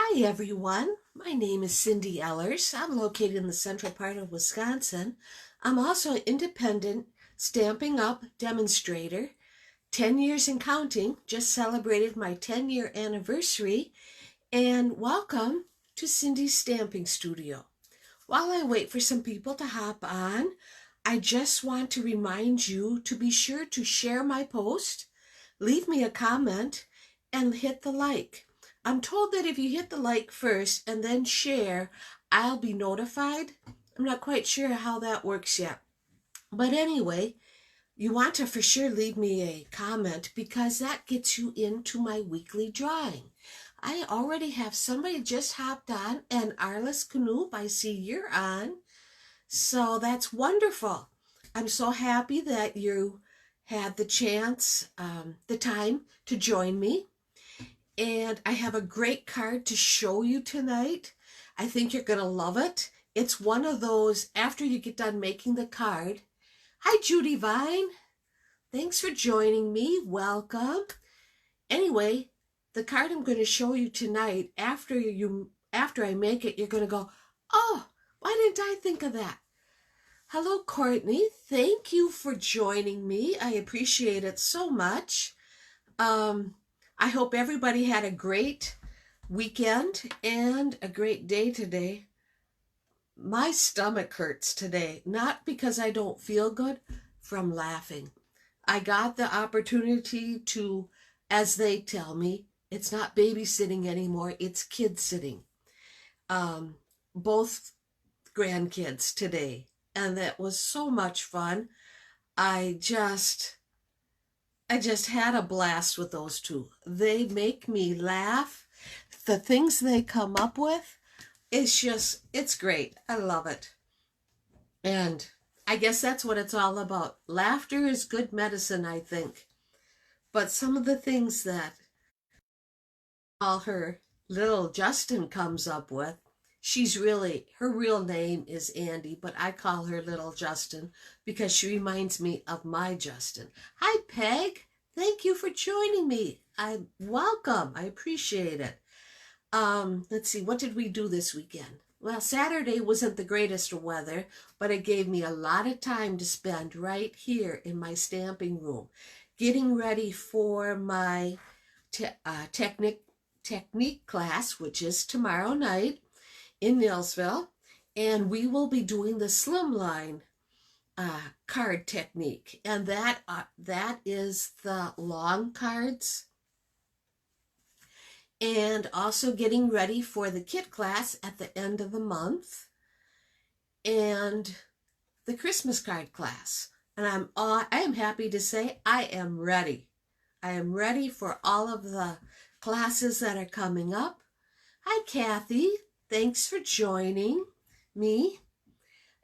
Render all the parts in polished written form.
Hi everyone, my name is Cindy Ellers. I'm located in the central part of Wisconsin. I'm also an independent Stamping Up demonstrator. 10 years and counting, just celebrated my 10-year anniversary, and welcome to Cindy's Stamping Studio. While I wait for some people to hop on, I just want to remind you to be sure to share my post, leave me a comment, and hit the like. I'm told that if you hit the like first and then share, I'll be notified. I'm not quite sure how that works yet. But anyway, you want to for sure leave me a comment because that gets you into my weekly drawing. I already have somebody just hopped on, and Arliss Canoop, I see you're on. So that's wonderful. I'm so happy that you had the chance, the time to join me. And I have a great card to show you tonight. I think you're going to love it. It's one of those, after you get done making the card. Hi, Judy Vine. Thanks for joining me. Welcome. Anyway, the card I'm going to show you tonight, after I make it, you're going to go, oh, why didn't I think of that? Hello, Courtney. Thank you for joining me. I appreciate it so much. I hope everybody had a great weekend and a great day today. My stomach hurts today, not because I don't feel good, from laughing. I got the opportunity to, as they tell me, it's not babysitting anymore, it's kid sitting. Both grandkids today, and that was so much fun. I just had a blast with those two. They make me laugh. The things they come up with, it's great. I love it. And I guess that's what it's all about. Laughter is good medicine, I think. But some of the things that all her little Justin comes up with, her real name is Andy, but I call her little Justin because she reminds me of my Justin. Hi, Peg. Thank you for joining me. Welcome. I appreciate it. Let's see, what did we do this weekend? Well, Saturday wasn't the greatest of weather, but it gave me a lot of time to spend right here in my stamping room, getting ready for my technique class, which is tomorrow night in Neillsville, and we will be doing the slimline card technique, and that is the long cards, and also getting ready for the kit class at the end of the month and the Christmas card class. And I am happy to say I am ready. I am ready for all of the classes that are coming up. Hi, Kathy. Thanks for joining me.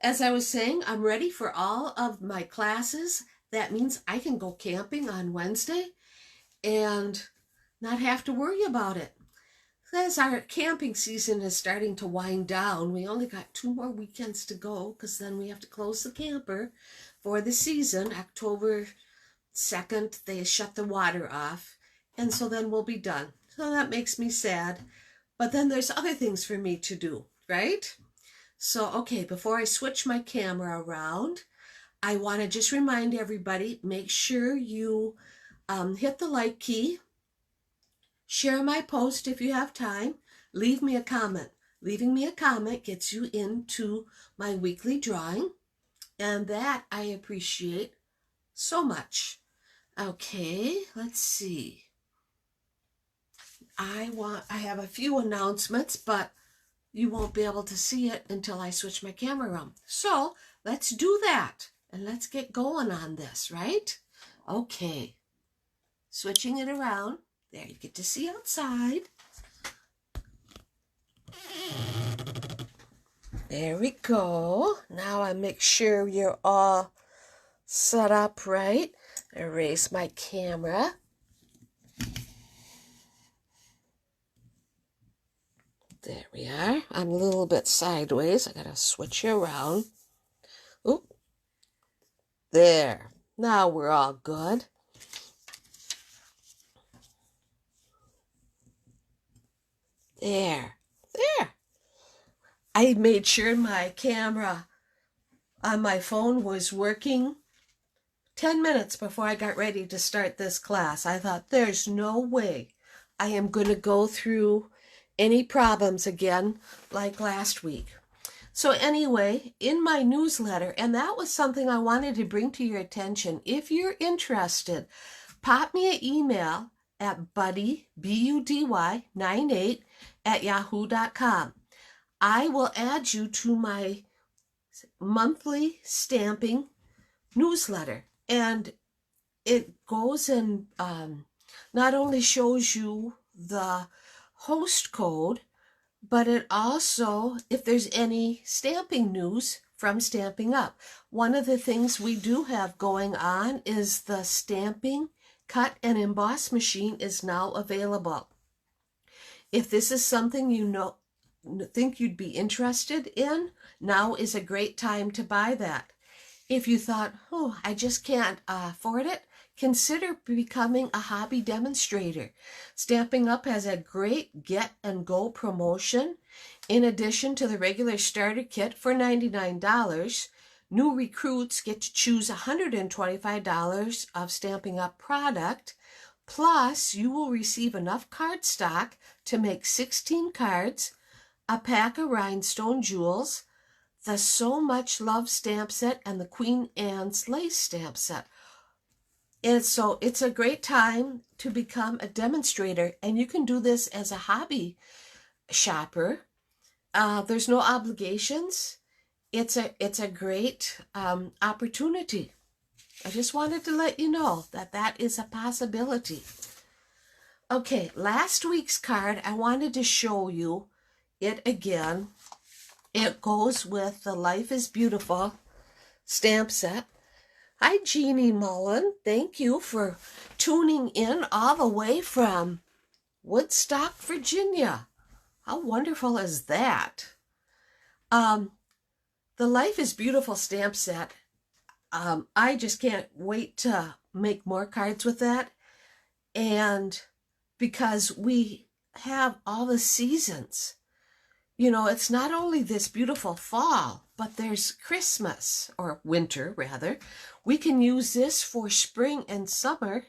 As I was saying, I'm ready for all of my classes. That means I can go camping on Wednesday and not have to worry about it. As our camping season is starting to wind down, we only got 2 more weekends to go because then we have to close the camper for the season. October 2nd, they shut the water off, and so then we'll be done. So that makes me sad. But then there's other things for me to do, right? So, okay, before I switch my camera around, I want to just remind everybody, make sure you hit the like key, share my post if you have time, leave me a comment. Leaving me a comment gets you into my weekly drawing, and that I appreciate so much. Okay, let's see. I have a few announcements, but you won't be able to see it until I switch my camera around. So let's do that and let's get going on this, right? Okay, switching it around. There, you get to see outside. There we go. Now I make sure you're all set up right. Erase my camera. There we are. I'm a little bit sideways. I gotta switch you around. Oop. There. Now we're all good. There. There. I made sure my camera on my phone was working 10 minutes before I got ready to start this class. I thought, there's no way I am going to go through any problems again like last week. So anyway, in my newsletter, and that was something I wanted to bring to your attention. If you're interested, pop me an email at buddy, B-U-D-Y, 98 at yahoo.com. I will add you to my monthly stamping newsletter. And it goes and not only shows you the host code, but it also, if there's any stamping news from Stamping Up. One of the things we do have going on is the stamping, cut, and emboss machine is now available. If this is something you think you'd be interested in, now is a great time to buy that. If you thought, oh, I just can't afford it, consider becoming a hobby demonstrator. Stamping Up has a great get and go promotion. In addition to the regular starter kit for $99, new recruits get to choose $125 of Stamping Up product. Plus, you will receive enough cardstock to make 16 cards, a pack of rhinestone jewels, the So Much Love stamp set, and the Queen Anne's lace stamp set. And so it's a great time to become a demonstrator, and you can do this as a hobby shopper. There's no obligations. It's a great opportunity. I just wanted to let you know that that is a possibility. Okay, last week's card, I wanted to show you it again. It goes with the Life is Beautiful stamp set. Hi, Jeannie Mullen. Thank you for tuning in all the way from Woodstock, Virginia. How wonderful is that? The Life is Beautiful stamp set. I just can't wait to make more cards with that. And because we have all the seasons. You know, it's not only this beautiful fall, but there's Christmas, or winter rather. We can use this for spring and summer.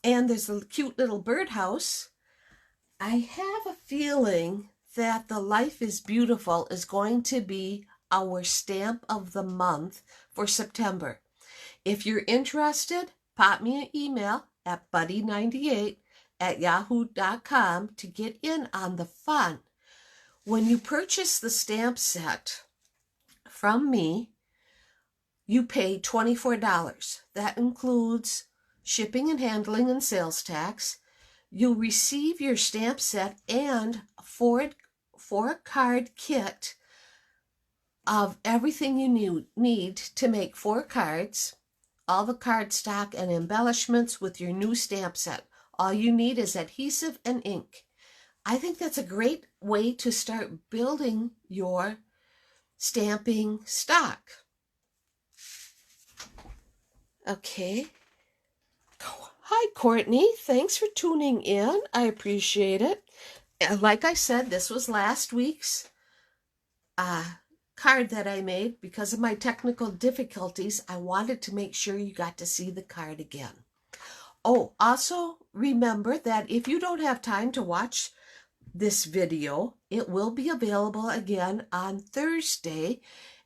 And there's a cute little birdhouse. I have a feeling that the Life is Beautiful is going to be our stamp of the month for September. If you're interested, pop me an email at buddy98 at yahoo.com to get in on the fun. When you purchase the stamp set from me, you pay $24. That includes shipping and handling and sales tax. You'll receive your stamp set and four card kit of everything you need to make 4 cards, all the cardstock and embellishments with your new stamp set. All you need is adhesive and ink. I think that's a great way to start building your stamping stock. Okay. Hi, Courtney. Thanks for tuning in. I appreciate it. Like I said, this was last week's card that I made. Because of my technical difficulties, I wanted to make sure you got to see the card again. Oh, also remember that if you don't have time to watch this video, it will be available again on Thursday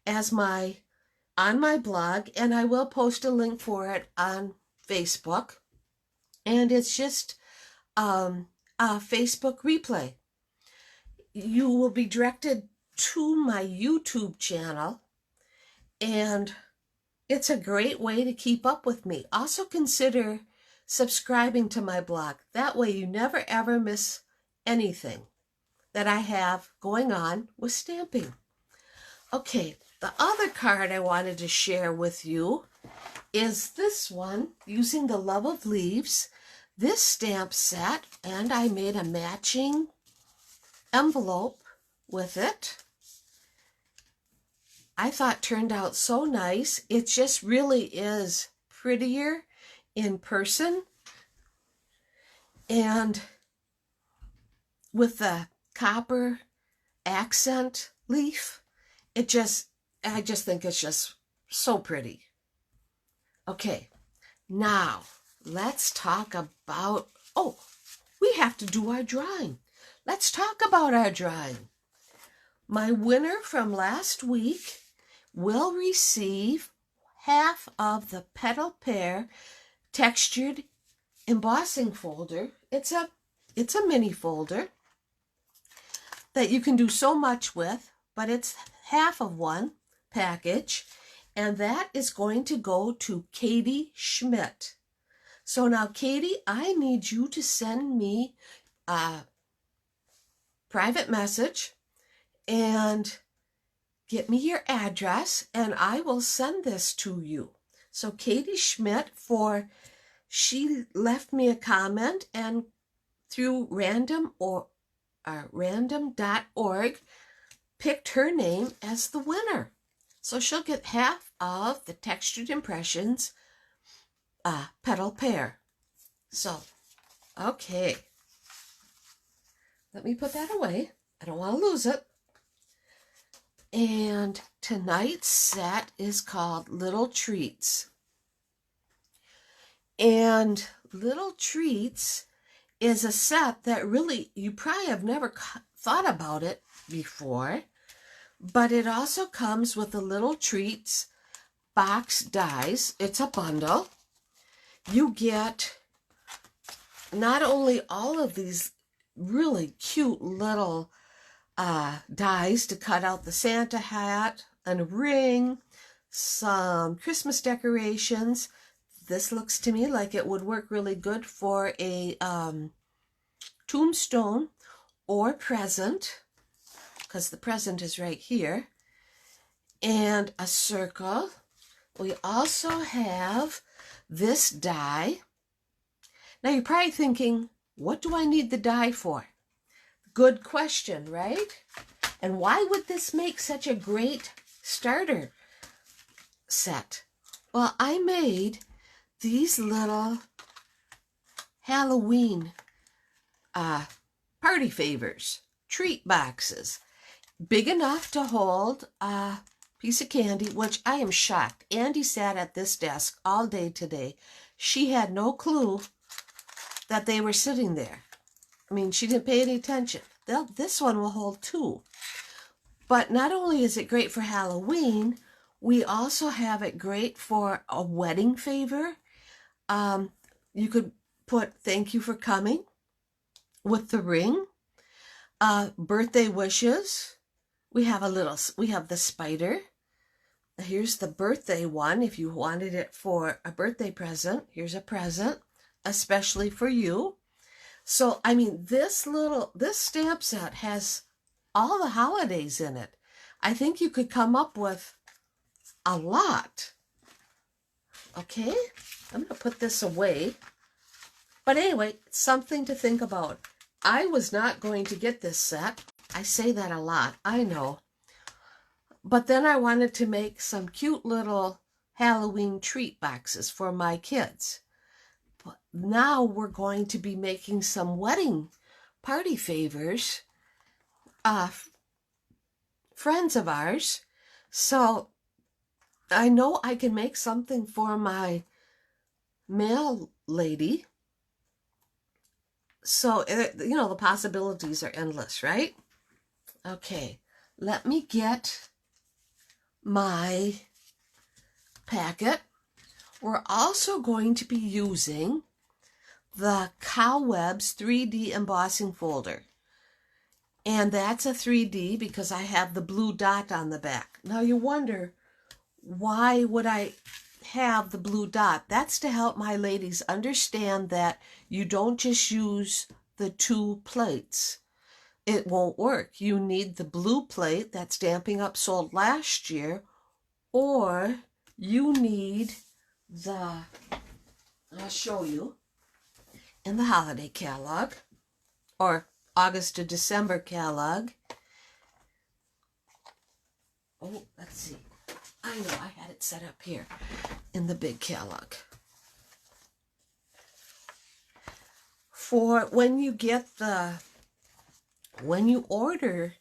as on my blog, and I will post a link for it on Facebook. And it's just a Facebook replay. You will be directed to my YouTube channel, and it's a great way to keep up with me. Also consider subscribing to my blog. That way you never ever miss anything that I have going on with stamping. Okay, the other card I wanted to share with you is this one, using the Love of Leaves, this stamp set, and I made a matching envelope with it. I thought turned out so nice. It just really is prettier in person. And with the copper accent leaf. I just think it's just so pretty. Okay, now let's talk about, oh, we have to do our drawing. Let's talk about our drawing. My winner from last week will receive half of the Petal Pear textured embossing folder. It's a mini folder that you can do so much with, but it's half of one package, and that is going to go to Katie Schmidt. So now, Katie, I need you to send me a private message and get me your address, and I will send this to you. So Katie Schmidt, she left me a comment, and through random.org picked her name as the winner. So she'll get half of the Textured Impressions Petal Pear. So, okay. Let me put that away. I don't want to lose it. And tonight's set is called Little Treats. And Little Treats is a set that really, you probably have never thought about it before, but it also comes with the Little Treats box dies. It's a bundle. You get not only all of these really cute little dies to cut out the Santa hat and a ring, some Christmas decorations. This looks to me like it would work really good for a tombstone or present, because the present is right here, and a circle. We also have this die. Now you're probably thinking, what do I need the die for? Good question, right? And why would this make such a great starter set? Well, I made these little Halloween party favors, treat boxes, big enough to hold a piece of candy, which I am shocked. Andy sat at this desk all day today. She had no clue that they were sitting there. I mean, she didn't pay any attention. This one will hold 2. But not only is it great for Halloween, we also have it great for a wedding favor. You could put thank you for coming with the ring. Birthday wishes. We have the spider. Here's the birthday one. If you wanted it for a birthday present, here's a present, especially for you. So, I mean, this stamp set has all the holidays in it. I think you could come up with a lot. Okay, I'm going to put this away. But anyway, it's something to think about. I was not going to get this set. I say that a lot, I know. But then I wanted to make some cute little Halloween treat boxes for my kids. But now we're going to be making some wedding party favors, friends of ours. So I know I can make something for my mail lady. So, the possibilities are endless, right? Okay, let me get my packet. We're also going to be using the Cowwebs 3D embossing folder. And that's a 3D because I have the blue dot on the back. Now you wonder, why would I have the blue dot? That's to help my ladies understand that you don't just use the 2 plates. It won't work. You need the blue plate that Stampin' Up sold last year, or you need I'll show you, in the holiday catalog, or August to December catalog. Oh, let's see. I know I had it set up here in the big catalog. For when you get the when you order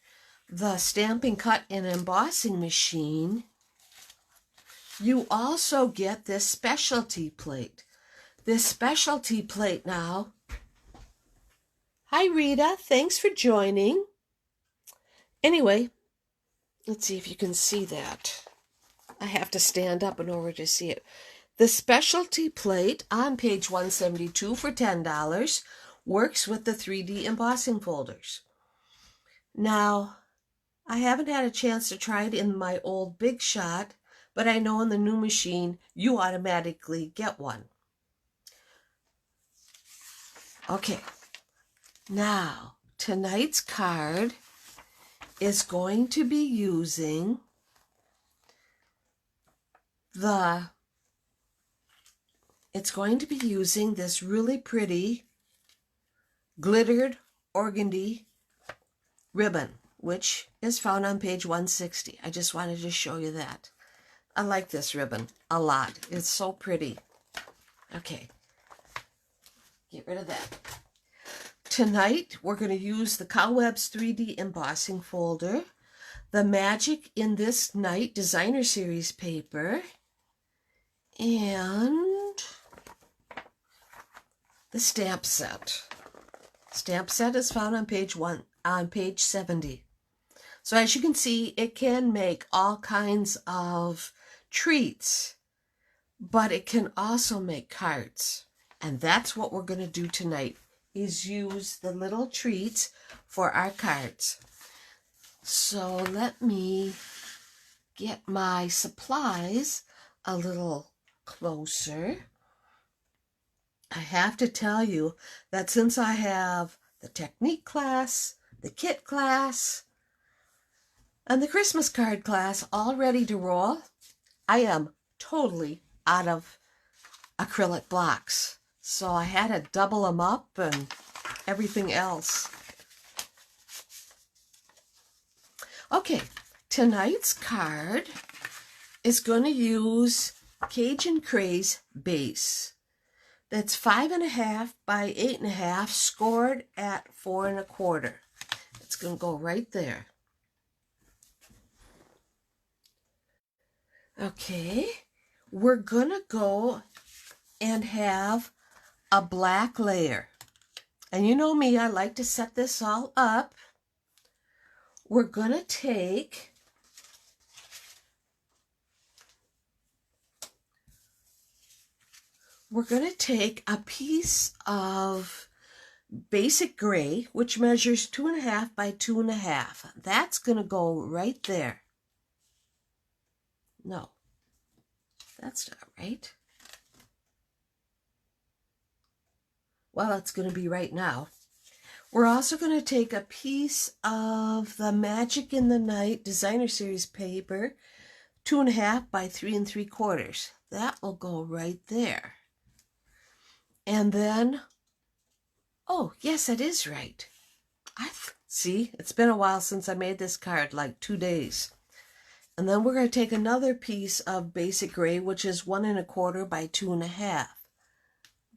the Stampin' Cut and Embossing machine, you also get this specialty plate. This specialty plate now. Hi, Rita. Thanks for joining. Anyway, let's see if you can see that. I have to stand up in order to see it. The specialty plate on page 172 for $10 works with the 3D embossing folders. Now, I haven't had a chance to try it in my old Big Shot, but I know in the new machine you automatically get one. Okay, now tonight's card is going to be using this really pretty glittered organdy ribbon, which is found on page 160. I just wanted to show you that. I like this ribbon a lot. It's so pretty. Okay, get rid of that. Tonight, we're going to use the Cobwebs 3D embossing folder, the Magic in This Night Designer Series paper, and the stamp set. Stamp set is found on page 70. So as you can see, it can make all kinds of treats, but it can also make cards. And that's what we're going to do tonight, is use the little treats for our cards. So let me get my supplies a little closer. I have to tell you that since I have the technique class, the kit class, and the Christmas card class all ready to roll, I am totally out of acrylic blocks. So I had to double them up and everything else. Okay, tonight's card is going to use Cajun Craze base. That's 5.5 by 8.5, scored at 4 1/4. It's going to go right there. Okay, we're going to go and have a black layer. And you know me, I like to set this all up. We're going to take a piece of basic gray, which measures 2.5 by 2.5. That's going to go right there. No, that's not right. Well, it's going to be right now. We're also going to take a piece of the Magic in the Night Designer Series paper, 2.5 by 3 3/4. That will go right there. And then, oh, yes, it is right. See, it's been a while since I made this card, like 2 days. And then we're going to take another piece of basic gray, which is 1 1/4 by 2.5.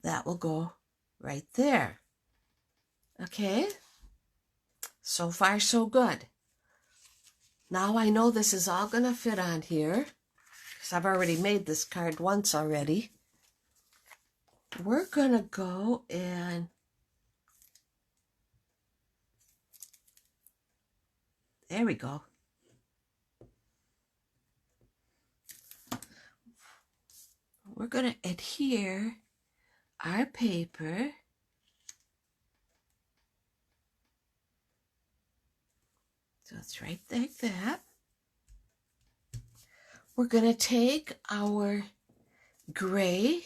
That will go right there. Okay, so far so good. Now I know this is all going to fit on here, because I've already made this card once already. We're going to go and there we go. We're going to adhere our paper so it's right like that. We're going to take our gray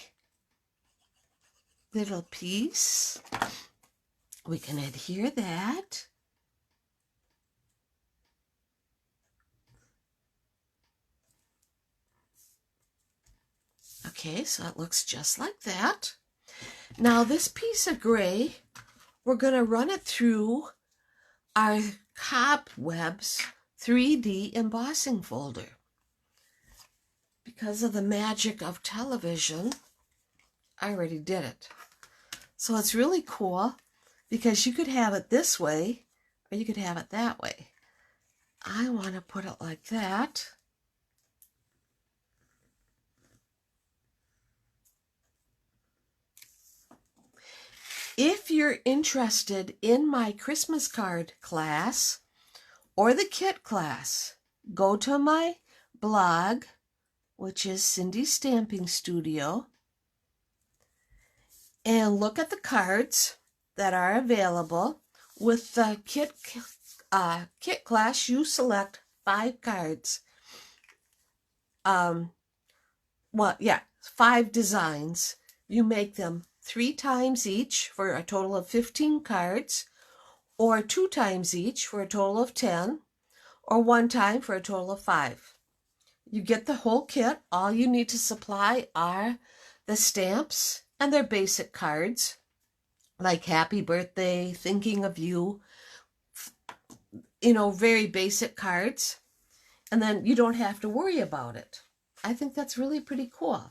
little piece. We can adhere that. Okay, so it looks just like that. Now this piece of gray, we're going to run it through our Cobwebs 3D embossing folder. Because of the magic of television, I already did it. So it's really cool because you could have it this way, or you could have it that way. I want to put it like that. If you're interested in my Christmas card class or the kit class, go to my blog, which is Cindy's Stamping Studio, and look at the cards that are available. With the kit class, you select 5 cards. 5 designs. You make them 3 times each for a total of 15 cards, or 2 times each for a total of 10, or 1 time for a total of 5. You get the whole kit. All you need to supply are the stamps and their basic cards, like happy birthday, thinking of you, very basic cards. And then you don't have to worry about it. I think that's really pretty cool.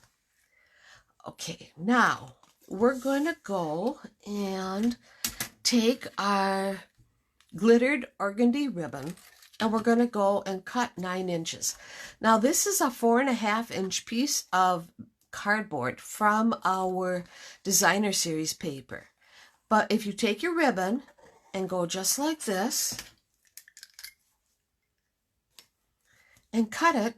Okay, now we're going to go and take our glittered organdy ribbon, and we're going to go and cut 9 inches. Now this is a 4.5 inch piece of cardboard from our designer series paper. But if you take your ribbon and go just like this and cut it,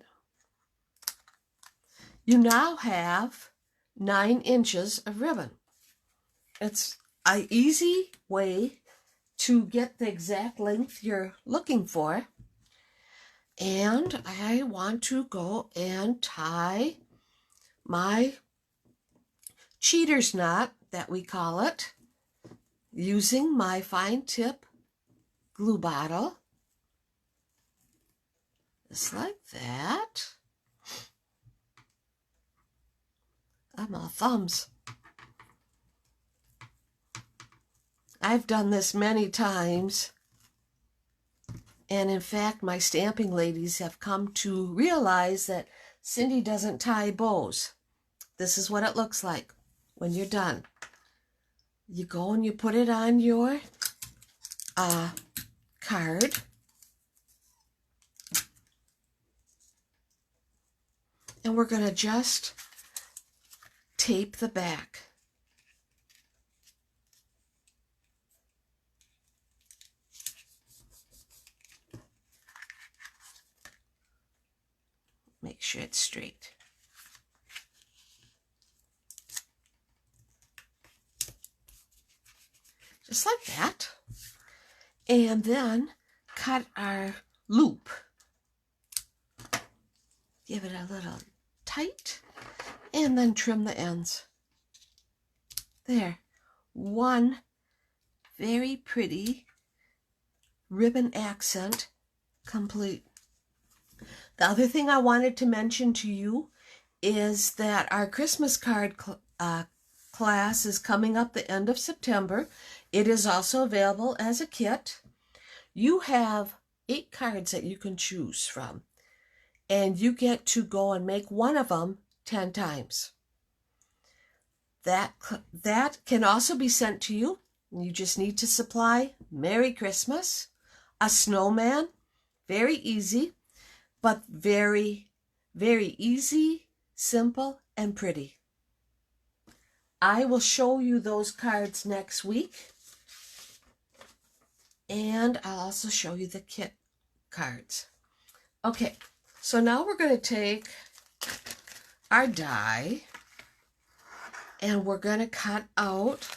you now have 9 inches of ribbon. It's an easy way to get the exact length you're looking for. And I want to go and tie my cheater's knot, that we call it, using my fine tip glue bottle. Just like that. My thumbs. I've done this many times, and in fact my stamping ladies have come to realize that Cindy doesn't tie bows. This is what it looks like when you're done. You go and you put it on your card, and we're going to just tape the back. Make sure it's straight. Just like that. And then cut our loop. Give it a little tight, and then trim the ends. There. One very pretty ribbon accent complete. The other thing I wanted to mention to you is that our Christmas card class is coming up the end of September. It is also available as a kit. You have 8 cards that you can choose from, and you get to go and make one of them 10 times. That can also be sent to you. You just need to supply Merry Christmas, a snowman, very easy, but very, very easy, simple, and pretty. I will show you those cards next week, and I'll also show you the kit cards. Okay, so now we're going to take our die, and we're going to cut out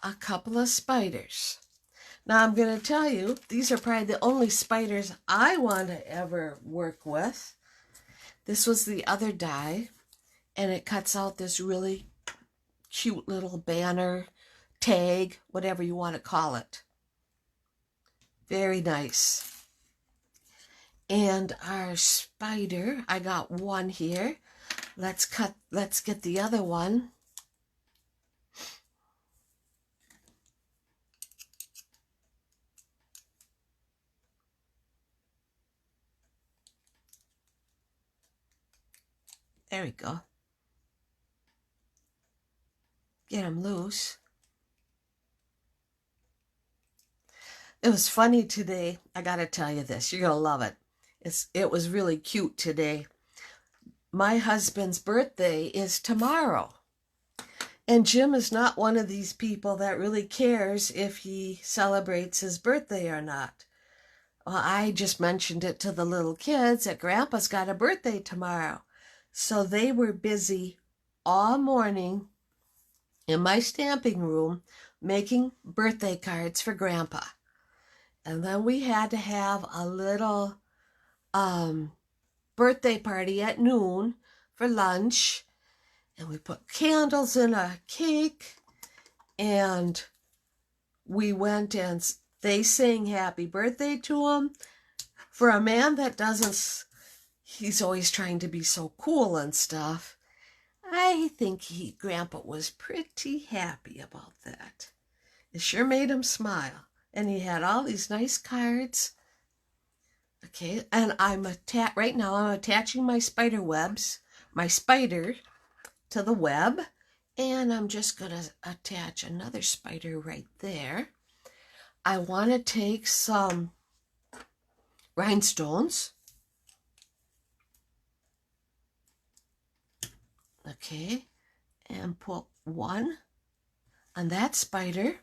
a couple of spiders. Now I'm going to tell you, these are probably the only spiders I want to ever work with. This was the other die, and it cuts out this really cute little banner, tag, whatever you want to call it. Very nice. And our spider, I got one here. Let's get the other one. There we go. Get them loose. It was funny today. I gotta tell you this. You're gonna love it. It was really cute today. My husband's birthday is tomorrow. And Jim is not one of these people that really cares if he celebrates his birthday or not. Well, I just mentioned it to the little kids that Grandpa's got a birthday tomorrow. So they were busy all morning in my stamping room making birthday cards for Grandpa. And then we had to have a little birthday party at noon for lunch. And we put candles in a cake. And we went and they sang happy birthday to him. For a man that doesn't, he's always trying to be so cool and stuff. I think Grandpa was pretty happy about that. It sure made him smile. And he had all these nice cards. Okay, and right now I'm attaching my spider webs, my spider to the web. And I'm just going to attach another spider right there. I want to take some rhinestones. Okay, and put one on that spider.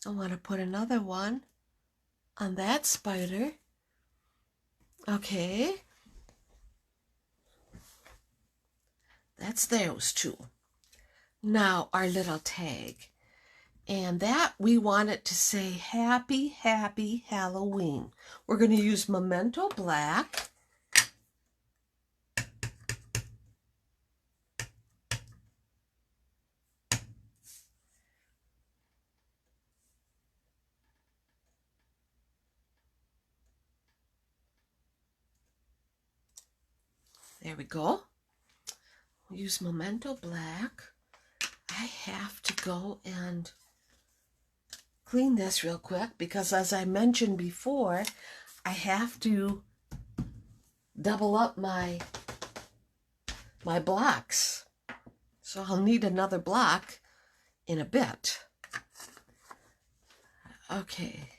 I want to put another one on that spider. Okay. That's those two. Now our little tag. And that we want it to say Happy, Happy Halloween. We're going to use Memento Black. There we go. We'll use Memento Black. I have to go and clean this real quick because, as I mentioned before, I have to double up my blocks. So I'll need another block in a bit. Okay.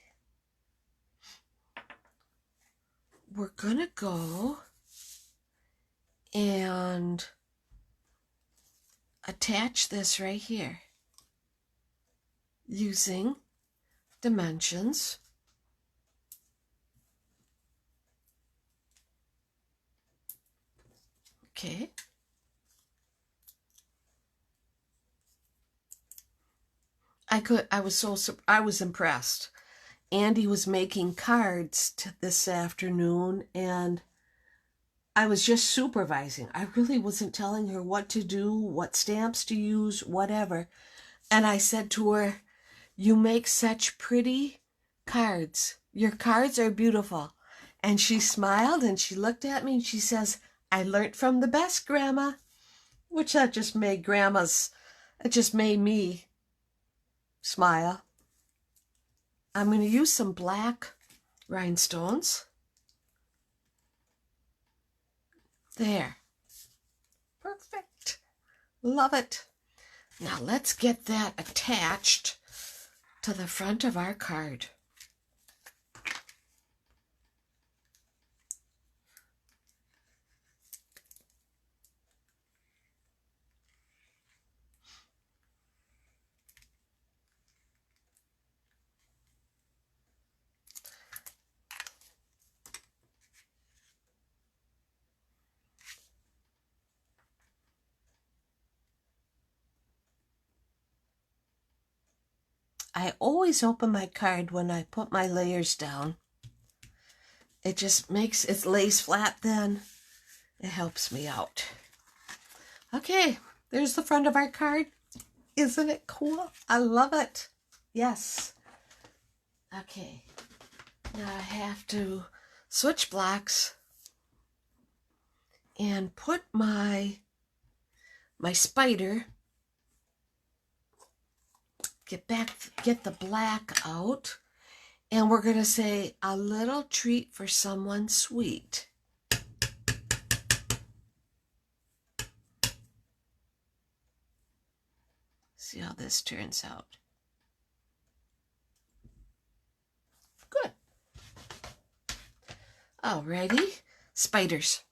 We're gonna go and attach this right here using dimensions. Okay. I was impressed. Andy was making cards this afternoon, and I was just supervising. I really wasn't telling her what to do, what stamps to use, whatever. And I said to her, "You make such pretty cards. Your cards are beautiful." And she smiled and she looked at me and she says, "I learned from the best, Grandma." Which that just made it just made me smile. I'm going to use some black rhinestones. There. Perfect. Love it. Now let's get that attached to the front of our card. I always open my card when I put my layers down. It just makes it lays flat then. It helps me out. Okay, there's the front of our card. Isn't it cool? I love it. Yes. Okay. Now I have to switch blocks and put my spider, get the black out, and we're going to say a little treat for someone sweet. See how this turns out. Alrighty, spiders.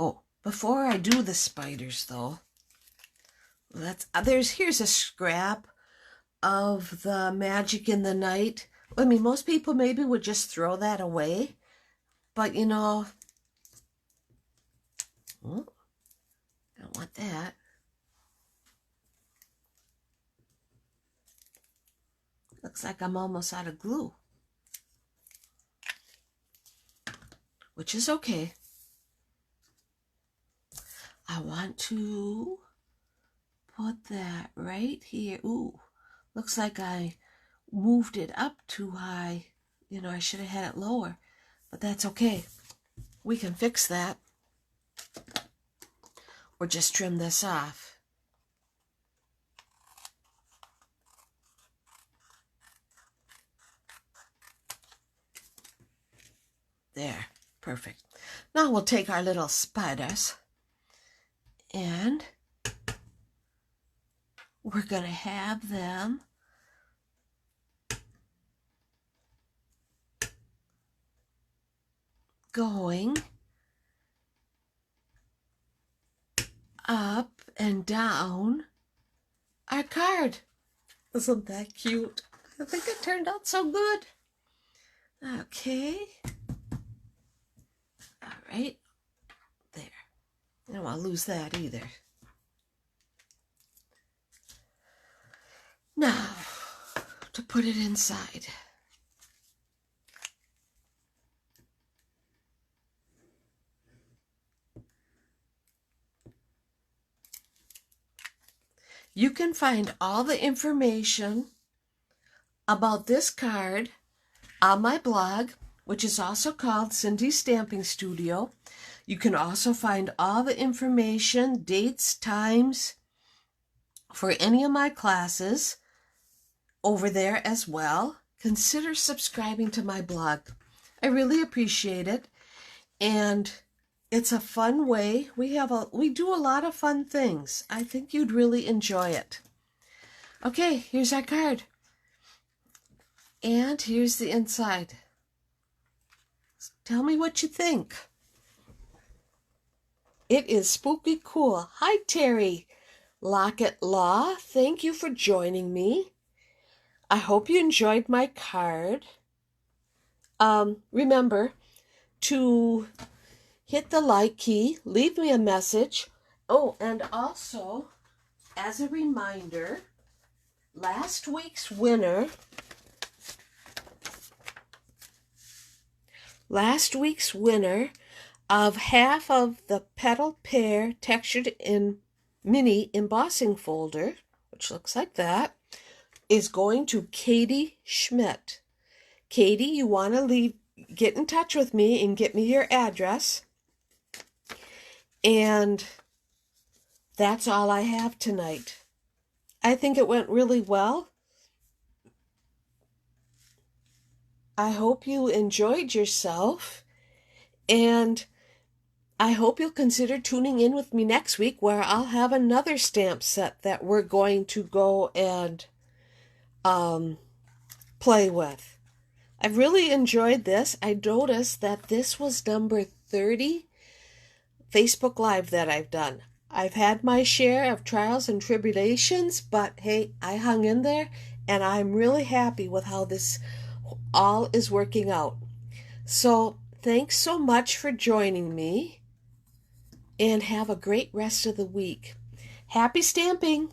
Oh, before I do the spiders though, here's a scrap of the Magic in the Night. I mean, most people maybe would just throw that away, but you know, oh, don't want that. Looks like I'm almost out of glue, which is okay. I want to put that right here. Ooh, looks like I moved it up too high. You know, I should have had it lower, but that's okay. We can fix that. Or just trim this off. There, perfect. Now we'll take our little spiders and we're going to have them going up and down our card. Isn't that cute? I think it turned out so good. Okay. All right. There. I don't want to lose that either. Now, to put it inside. You can find all the information about this card on my blog, which is also called Cindy's Stamping Studio. You can also find all the information, dates, times for any of my classes over there as well. Consider subscribing to my blog. I really appreciate it. And it's a fun way. We do a lot of fun things. I think you'd really enjoy it. Okay, here's our card. And here's the inside. Tell me what you think. It is spooky cool. Hi, Terry Lockett Law. Thank you for joining me. I hope you enjoyed my card. Remember to hit the like key, leave me a message. Oh, and also, as a reminder, last week's winner of half of the Petal Pear textured in mini embossing folder, which looks like that, is going to Katie Schmidt. Katie, you want to get in touch with me and get me your address. And that's all I have tonight. I think it went really well. I hope you enjoyed yourself, and I hope you'll consider tuning in with me next week where I'll have another stamp set that we're going to go and play with. I've really enjoyed this. I noticed that this was number 30 Facebook Live that I've done. I've had my share of trials and tribulations, but hey, I hung in there, and I'm really happy with how this all is working out. So thanks so much for joining me, and have a great rest of the week. Happy stamping!